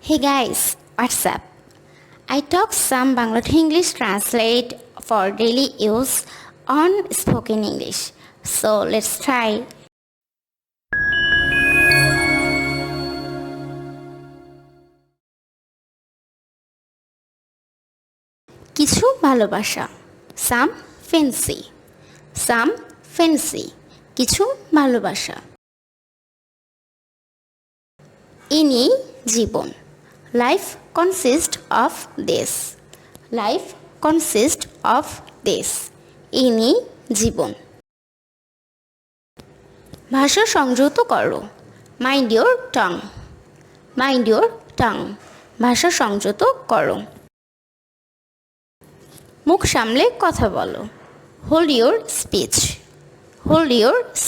Hey guys, what's up? I talk some Bangla to English translate for daily use on spoken English. So let's try. কিছু ভালোবাসা, some fancy, কিছু ভালোবাসা। ইনি জীবন, life consists of this, ইনি জীবন। ভাষা সংযত করো, mind your tongue, ভাষা সংযত করো। মুখ সামলে কথা বলো, hold your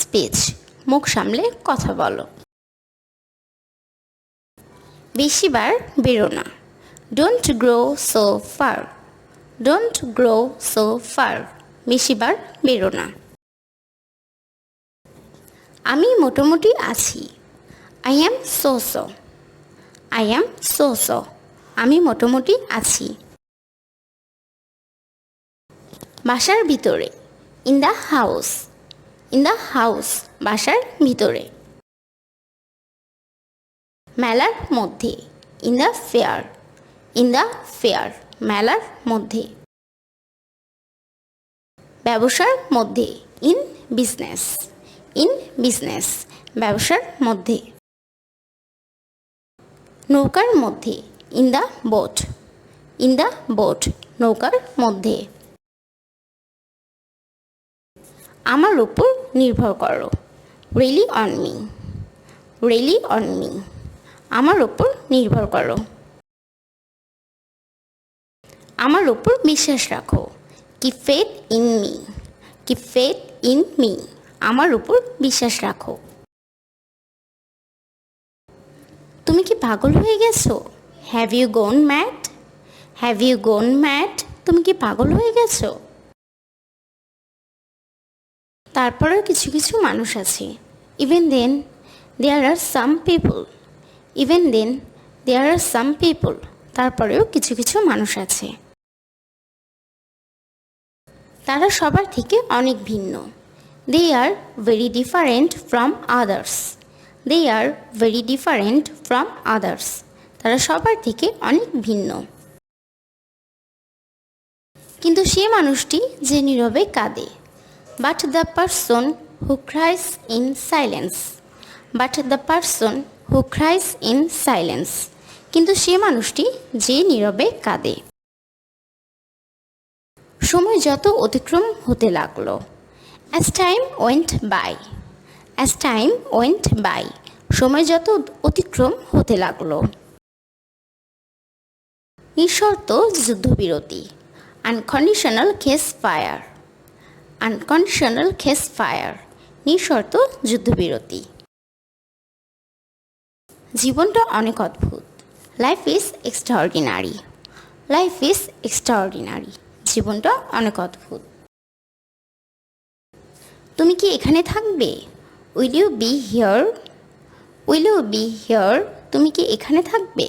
speech, মুখ সামলে কথা বলো। বেশিবার বেরো না, don't grow so far, বেশিবার বেরো না। আমি মোটামুটি আছি, I am so, আমি মোটামুটি আছি। বাসার ভিতরে, in the house, বাসার ভিতরে। মেলার মধ্যে, in the fair, মেলার মধ্যে। ব্যবসার মধ্যে, in business, ব্যবসার মধ্যে। নৌকার মধ্যে, in the boat, নৌকার মধ্যে। আমার উপর নির্ভর করো, really on me, আমার উপর নির্ভর করো। আমার উপর বিশ্বাস রাখো, keep faith in me, আমার উপর বিশ্বাস রাখো। তুমি কি পাগল হয়ে গেছো, have you gone mad, তুমি কি পাগল হয়ে গেছো। তারপরেও কিছু কিছু মানুষ আছে, even then there are some people, তারপরেও কিছু কিছু মানুষ আছে। তারা সবার থেকে অনেক ভিন্ন, they are very different from others, তারা সবার থেকে অনেক ভিন্ন। কিন্তু সে মানুষটি যে নীরবে কাঁদে, but the person who cries in silence, কিন্তু সে মানুষটি যে নীরবে কাঁদে। সময় যত অতিক্রম হতে লাগলো, as time went by, সময় যত অতিক্রম হতে লাগলো। নিঃশর্ত যুদ্ধবিরতি, unconditional ceasefire, নিঃশর্ত যুদ্ধবিরতি। জীবনটা অনেক অদ্ভুত, লাইফ ইজ এক্সট্রাঅর্ডিনারি, জীবনটা অনেক অদ্ভুত। তুমি কি এখানে থাকবে, উইল ইউ বি হিয়ার, তুমি কি এখানে থাকবে।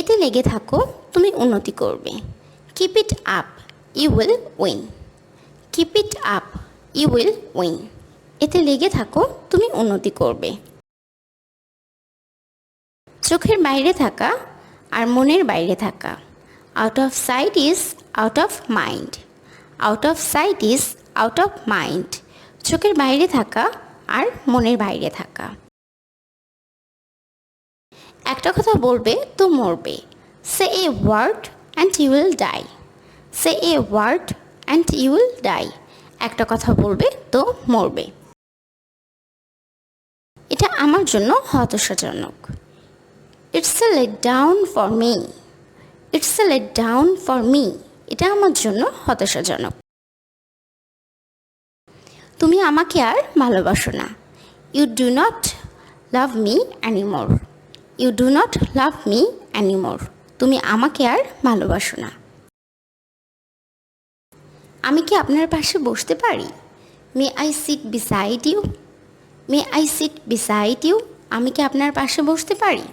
এতে লেগে থাকো, তুমি উন্নতি করবে, keep it up, you will win, এতে লেগে থাকো, তুমি উন্নতি করবে। চোখের বাইরে থাকা আর মনের বাইরে থাকা, out of sight is out of mind, চোখের বাইরে থাকা আর মনের বাইরে থাকা। একটা কথা বলবে তো মরবে, say a word and you will die, একটা কথা বলবে তো মরবে। এটা আমার জন্য হতাশাজনক, it's a letdown for me, এটা আমার জন্য হতাশাজনক। তুমি আমাকে আর ভালোবাসো না, you do not love me anymore, তুমি আমাকে আর ভালোবাসো না। আমি কি আপনার পাশে বসতে পারি, may I sit beside you, আমি কি আপনার পাশে বসতে পারি?